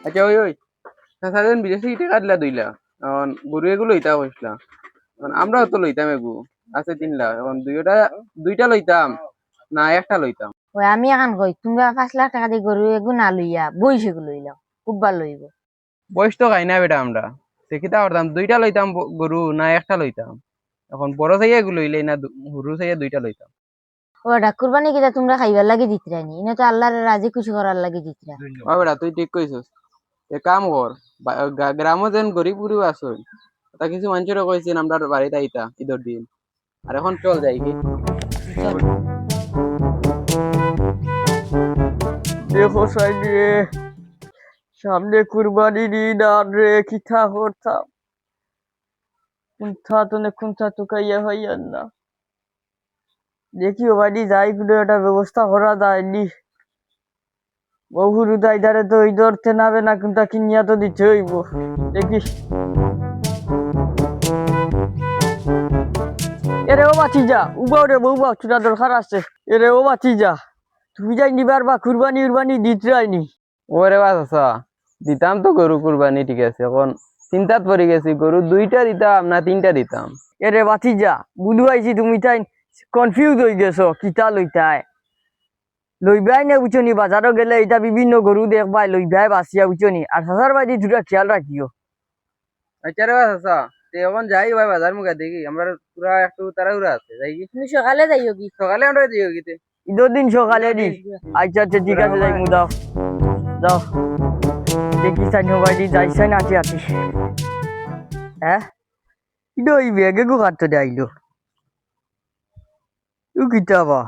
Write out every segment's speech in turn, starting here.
আচ্ছা ওই ওই সারাদিন বিদেশে কি টাকা দিলা 2 লাখ, এখন গরু এগুলো লইতা কইসলা, এখন আমরাও তো লইতাম এগু আছে 3 লাখ, এখন দুইটা লইতাম না একটা লইতাম। ওই আমি এখন কই তোমরা 5 লাখ টাকা দিয়ে গরু এগু না লইয়া বইস এগু লইলাম, খুব ভালো লইব। বয়স তো খাই না বেটা আমরা, সে কিতা করতাম, দুইটা লইতাম গরু না একটা লইতাম, এখন বড় চাইয়া এগুলো লইলেই না গরু চাইয়া দুইটা লইতাম। ওটা কুরবানি কিটা তোমরা খাইবার লাগি দিতরানি, ইনে তো আল্লাহর রাজি খুশি করার লাগি দিতরা। ও বেটা তুই ঠিক কইছস, এ কাম কর, গ্রামে যেন গরিব গরিব আছে তা কিছু মানুষের কইছেন আমরা বাড়িতে আইতা ঈদের দিন, আর এখন চল যাই কি। দেখো সাইডে সামনে কুরবানি দিন আর রে কিথা করতাম কুন্থা তো কুন্থা টুকাইয়া হইয়ান না দেখি ও বাড়ি যাই কোনো একটা ব্যবস্থা করা যায়নি। বহুর উদয় ধারে তো ওই ধরতে নাবে না কোনটা কিনিয়া তো দিতে হইব দেখি। এরে ও বাঁচি যা উবাও রে বউ বাউ চুরা দরকার আছে। এরে ও বাঁচি যা তুমি যাই নিবার বা কুরবানি উরবানি দিতে যায়নি। ওরে বাস আচ্ছা দিতাম তো গরু কুরবানি, ঠিক আছে, এখন চিন্তাত পড়ে গেছি গরু 2টা দিতাম না 3টা দিতাম। এরে বাঁচি যা বুধু আইছি তুমি তাই কনফিউজ হয়ে গেছো কিতা লইতায় লইবাই না বুঝনি। বাজারও গেলে এটা বিভিন্ন গরু দেখবাই লইবাই বাঁচিয়া বুঝনি। আর হাজার বাড়ি দুটা খেয়াল রাখিও। আচ্ছা রে বাস আচ্ছা, এখন যাই ভাই বাজার মুখে দেখি, আমরা পুরা একটু তাড়াহুড়া আছে, যাই কি তুমি সকালে যাইও কি? সকালে আমরা দিও গিতে ঈদের দিন সকালে দি। আচ্ছা আচ্ছা ঠিক আছে যাই মু দাও দাও দেখি সাইন বাড়ি যাইছে না আটি আটি। হ্যাঁ ইদো এই বেগে গো কাটতে দেইলো তু কিতাবা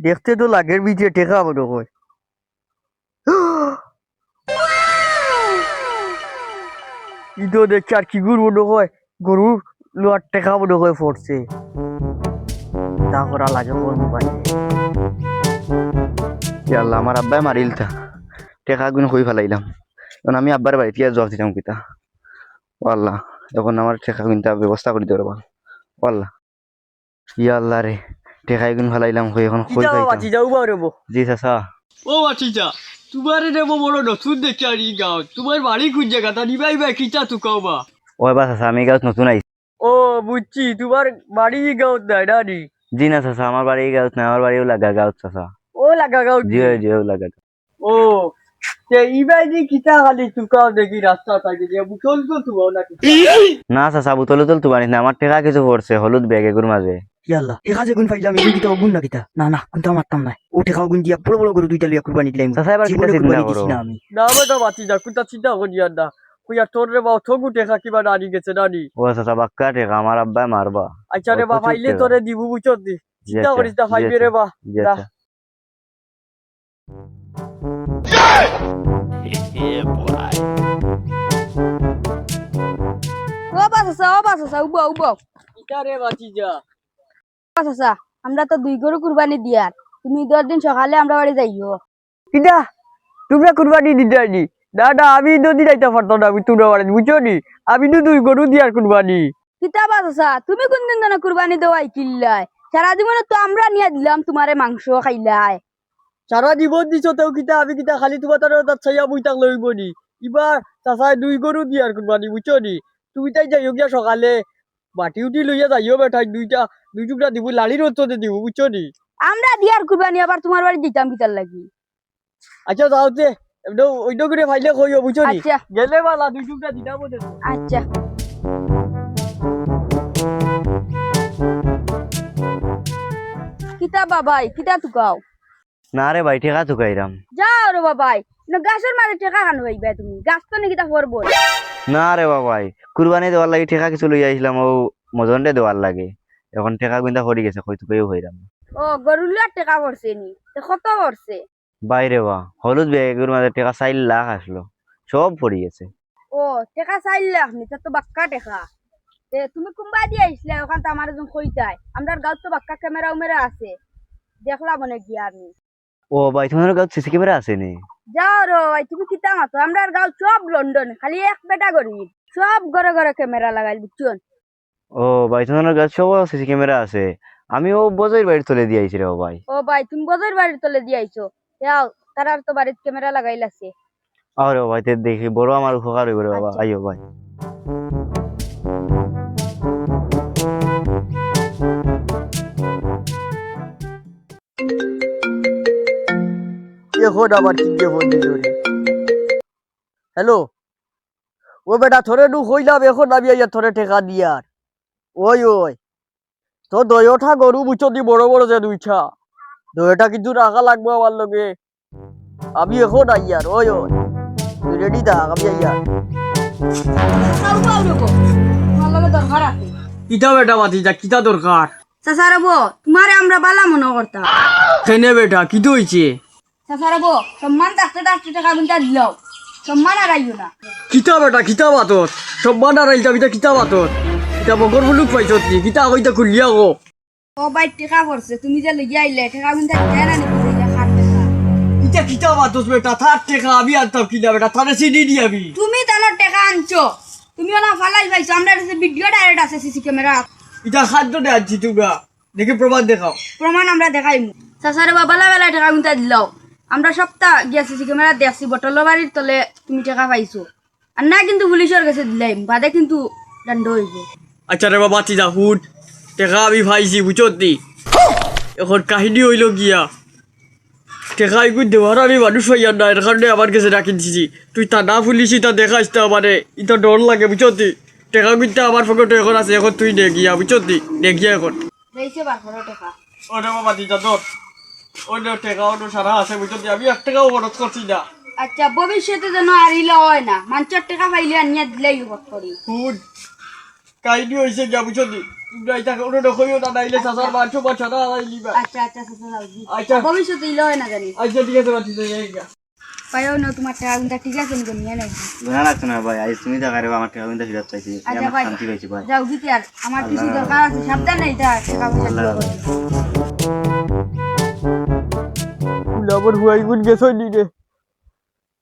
দেখতে তো লাগের বিচে টেকা বড় কই। ইদো দেখছি আর কি গরু বড় কয় গরু লোয়ার টেকা বড় কয় পড়ছে তা করা লাগে কোন পারে। আল্লাহ আমার আব্বাই মারিল তা টেকা গুণ হই ফেলাইলাম, এখন আমি আব্বার বাড়িতে জবাব দিতাম কিতা। ও আল্লাহ এখন আমার টেকা গুণটা ব্যবস্থা করে দিতে পারবা। ও আল্লাহ ইয়া আল্লাহ রে টেকা গুণ ফেলাইলাম হই এখন হই কিতাবা খাইতাম। বাঁচি যাও বা রেবো। জি চাচা। ও বাচিটা তোমার দেবো বড় নতুন দেখে আর ই গাঁও তোমার বাড়ি কোন জায়গাটা নিবাই বা কিটা তুকাও বা। ও বা চাচা আমি গাঁত নতুন আইছি। ও বুঝছি তোমার বাড়ি গাঁও নাই না নি। জি না চাচা আমার বাড়ি গাঁত না, আমার বাড়িও লাগা গাঁত চাচা। ও লাগা গাঁও জি জি লাগা। ও তে ইবাই দি কিটা খালি তুকাও দেখি রাস্তা থাকে যে বুঝল তো তুমাও নাকি। না চাচা বোতল উতল তো বানিস না, আমার টেকা কিছু পড়ছে হলুদ ব্যাগে গুর মাঝে। ইয়াল্লা টেকা যে গুণ পাইলাম এই দিকে গুণ না কিতা না না কোনটা মারতাম না ও টেকা গুণ দিয়া বড় বড় করে দুইটা লিয়া কুরবানি দিলাম। চাচা এবার কিতা চিন্তা করো। না বেটা বাঁচি যা কোনটা চিন্তা করিয়া না কইয়া তোর রে বাও থগু টেকা কিবা নানি গেছে নানি। ও চাচা বাক্কা টেকা আমার আব্বাই মারবা। আচ্ছা রে বা ফাইলে তোরে দিবু বুঝছ দি চিন্তা করিস না ফাইবে রে বা। জি আচ্ছা। ও বাস আছে উবো উবো কিটা রে বাঁচি যা। বাস আছে, আমরা তো 2 গরু কুরবানি দিয়ার, তুমি ঈদের দিন সকালে আমরা বাড়ি যাইও। কিটা তোমরা কুরবানি দিতে নি না না আমি যদি যাইতে পারতাম না আমি তোমরা বাড়ি বুঝছো নি আমি তো 2 গরু দিয়ার কুরবানি। কিতা বাস আছে, তুমি কোনদিন জানো কুরবানি দেওয়াই কিল্লাই? সারা জীবনে তো আমরা নিয়ে দিলাম তোমারে মাংস খাইলাই। সারা জীবন দিছো তেও কিতা আমি কিতা খালি তোমার তার ছাইয়া বইতাক লইব নি। এবার চাচাই 2 গরু দিয়ার কুরবানি বুঝছো নি। তুমি তাই যাইও গিয়া সকালে মাটি উঠি লইয়া যাইও বেটাই দুই টুকরা দিব লাড়ির অন্ততে দিব বুঝছো নি। আমরা দিয়ার কুরবানি আবার তোমার বাড়ি দিতাম কিতার লাগি? আচ্ছা যাও তে ওইটা করে ফাইলে কইও বুঝছো নি। আচ্ছা গেলে বালা 2 টুকরা দিতাম বলে। আচ্ছা কিতা বাবাই কিতা তুকাও? না রে ভাই টেকা চুকাইরাম। যাও রে বাবাই, গাছের মাঝে টেকা খান হইবে তুমি, গাছ তো নাকি তা করবো। না রে বাবাই কুরবানি দেওয়ার লাগে টেকা কিছু লই আইছিলাম ও মজনরে দেওয়ার লাগে, এখন টেকা গুন্দা হরি গেছে কই তুকেও হইরাম। ও গরুলিয়ার টেকা পড়ছে নি, তে কত পড়ছে? বাইরে বা হলুদ ব্যাগের মাঝে টেকা 4 লাখ আসলো, সব পড়ে গেছে। ও টেকা চাইলে আপনি তা তো বাক্কা টেকা। তে তুমি কুম্বা দিয়ে আইসলে ওখান তো আমার একজন কইতাই আমরা গাঁত তো বাক্কা ক্যামেরা উমেরা আছে, দেখলা মনে গিয়া আমি। ও ভাই তোমার গাঁত সিসি ক্যামেরা আছে নি? যাও রে ভাই তুমি কিতা মাতো, আমরা গাঁত সব লন্ডন, খালি এক বেটা গরিব, সব ঘরে ঘরে ক্যামেরা লাগাইল বুঝছুন। ও ভাই তোমার গাঁত সব সিসি ক্যামেরা আছে, আমি ও বজের বাড়ি তুলে দিয়ে আইছি রে ও ভাই। ও ভাই তুমি বজের বাড়ির তলে দিয়ে আইছো, যাও তারার তো বাড়িতে ক্যামেরা লাগাই লাগছে আরে ভাই তে দেখি বড় আমার উপকার হইব রে বাবা আচ্ছা। আইও ভাই এখন আবার কি দিয়ে ফোন দিল রে হ্যালো ও বেটা থরে নু কইলাম এখন আমি আইয়া থরে টেকা দিয়ার ওই ওই তো দয়টা গরু বুঝো দি বড় বড় যে দুইটা দয়টা কিন্তু রাখা লাগবে আমার লগে আমি এখন আইয়ার ওই ওই তুই রেডি থাক আমি আইয়ার তোমার লগে দরকার আছে কিতা বেটা বাতিজা কিতা দরকার চাচারা বো তোমারে আমরা বালা মনে করতাম কেনে বেটা কি তো হইছে চাচারা বো সম্মান থাকতে থাকতে টাকা গুনটা দিলাও সম্মান আর আইও না কিতা বেটা কিতা বাতত সম্মান আর আইতা কিতা কিতা বাতত কিতা বকর বুলুক পাইছত নি কিতা কইতা খুলিয়া গো ও বাই টাকা পড়ছে তুমি যে লইয়া আইলে টাকা গুনটা দেয় না নিবো খাট টাকা কিতা কিতা বাতস বেটা থার টেকা আমি আনতাম কিনা বেটা থারে চিনি দি আমি তুমি তানোর টাকা আনছো তুমি ওনা ফালাই পাইছো আমরা কাছে ভিডিও ডাইরেক্ট আছে সিসি ক্যামেরা এটা খাদ্য দে আনছি তোমরা দেখি প্রমাণ দেখাও প্রমাণ আমরা দেখাইমু চাচারে বাবালা বেলায় টাকা গুনটা দিলাও আমরা সপ্তাহ গিয়া সিসি ক্যামেরা দেখছি বটল বাড়ির তলে তুমি টাকা পাইছো আর না কিন্তু পুলিশের কাছে দিলাম বাদে কিন্তু দণ্ড হইব আচ্ছা রে বাবা চিজা হুট টেকা আমি পাইছি বুঝত নি এখন কাহিনী হইল গিয়া টেকা এগুন দেওয়ার আমি মানুষ হইয়া না এর কারণে আমার কাছে রাখিছি তুই তা না ফুলিছি তা দেখাইস তা মানে এটা ডর লাগে বুঝত নি টেকা কিন্তু আমার পকেটে এখন আছে এখন তুই নে গিয়া বুঝত নি নে গিয়া এখন রয়েছে 12 টাকা ওরে বাবা চিজা তোর অন্য টেকা অন্য সারা আছে বুঝত নি আমি 1 টাকাও খরচ করছি না আচ্ছা ভবিষ্যতে যেন আর ইলা হয় না মানুষের টাকা পাইলে আনিয়া দিলেই হত করি হুট কাহিনী হয়েছে গিয়া বুঝত নি তোমরা এটা কোনো নকইও না নাইলে চাচার মাংস বাচ্চারা আইলিবা আচ্ছা আচ্ছা চাচা যাও জি। আচ্ছা ভবিষ্যতে ইলা হয় না জানি আচ্ছা ঠিক আছে বাতি যাই গিয়া পাইও না তোমার টাকা গুনটা ঠিক আছে নিয়ে নিয়ে নাকি গুনা লাগতো না ভাই আজ তুমি দেখা রে আমার টাকা কিন্তু ফিরত চাইছি আচ্ছা আমার ভাই শান্তি পাইছি ভাই যাও গিয়ে আর আমার কিছু দরকার আছে সাবধান নাই তা টাকা পয়সা দিও বলে। আমার হুয়াই গুণ গেছে নি রে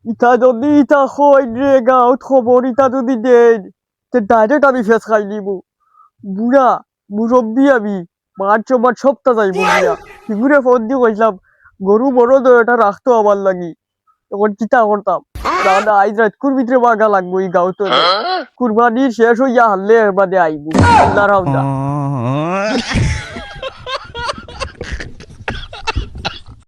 ইটা যদি ইটা হয় রে গাঁত খবর ইটা যদি দেন তে ডাইরেক্ট আমি ফেস খাই নিব বুড়া মুরব্বী আমি মার্চ মার সপ্তাহ যাইব বুড়া সিগুরে ফোন দিয়ে কইলাম গরু বড় দয়টা রাখতো আমার লাগি তখন কিতা করতাম না না আইজ রাতকুর ভিতরে বাগা লাগবো এই গাঁত কুরবানি শেষ হইয়া হারলে এর বাদে আইব আল্লাহর হামদা